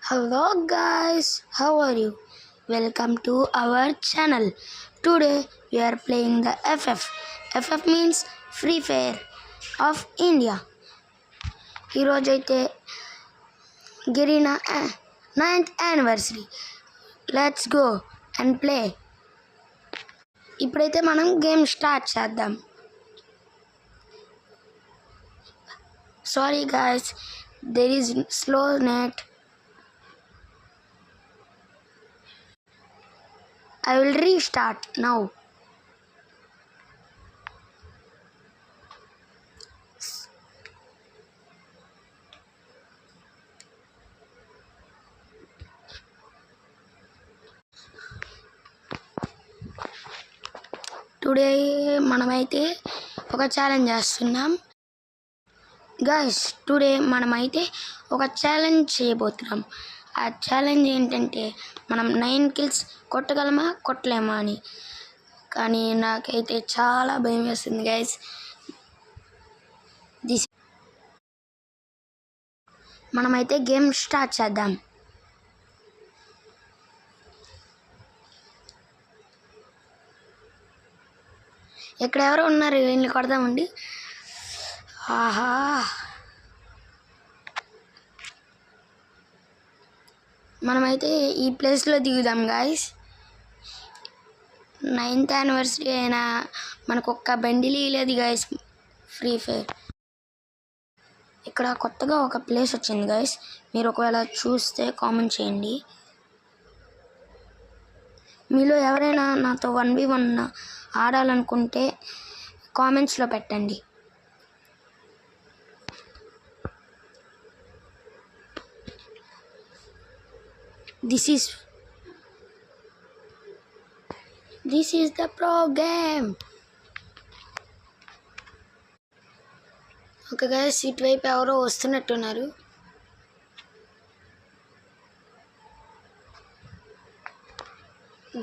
Hello guys, how are you? Welcome to our channel. Today we are playing the FF. FF means Free Fire of India. ఈరోజైతే గిరినా 9th anniversary. Let's go and play. ఇప్పుడైతే మనం game start చేద్దాం. Sorry guys, there is slow net. I will restart now. Today మనమైతే ఒక challenge చేస్తున్నాం guys. Today మనమైతే ఒక challenge చేయబోతున్నాం. ఆ ఛాలెంజ్ ఏంటంటే మనం 9 kills కొట్టగలమా కొట్టలేమా అని. కానీ నాకైతే చాలా భయం వేస్తుంది గైస్. మనమైతే గేమ్ స్టార్ట్ చేద్దాం. ఇక్కడ ఎవరో ఉన్నారు, వీళ్ళని కొడదామండి. ఆహా, మనమైతే ఈ ప్లేస్లో దిగుదాం గాయస్. 9th anniversary అయినా మనకు ఒక్క బండిలీ లేదు గాయస్ ఫ్రీ ఫైర్. ఇక్కడ కొత్తగా ఒక ప్లేస్ వచ్చింది గాయస్, మీరు ఒకవేళ చూస్తే కామెంట్ చేయండి. మీలో ఎవరైనా నాతో 1v1 ఆడాలనుకుంటే కామెంట్స్లో పెట్టండి. This is the pro game. Okay guys, ఇటువైపు ఎవరో వస్తున్నట్టున్నారు.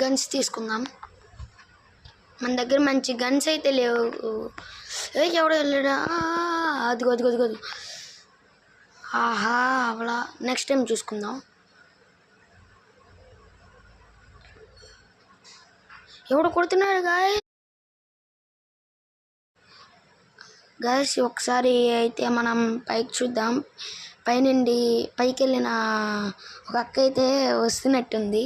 గన్స్ తీసుకుందాం. మన దగ్గర మంచి గన్స్ అయితే లేవు. ఎవడో వెళ్ళాడా? అదిగో అదిగో అదిగో. ఆహా, అవలా నెక్స్ట్ టైం చూసుకుందాం. ఎవడు కొడుతున్నాడు గాయస్. ఒకసారి అయితే మనం పైకి చూద్దాం. పైనుండి పైకి వెళ్ళిన ఒక అక్క అయితే వస్తున్నట్టుంది.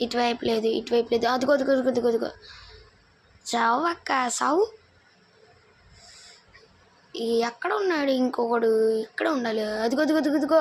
ఇటువైపు లేదు, ఇటువైపు లేదు. అదిగో అదిగో అదిగో అదిగో అదిగో. చావు అక్క సావు. ఎక్కడ ఉన్నాడు ఇంకొకడు? ఇక్కడ ఉండాలి. అదిగో అదిగో అదిగో అదిగో.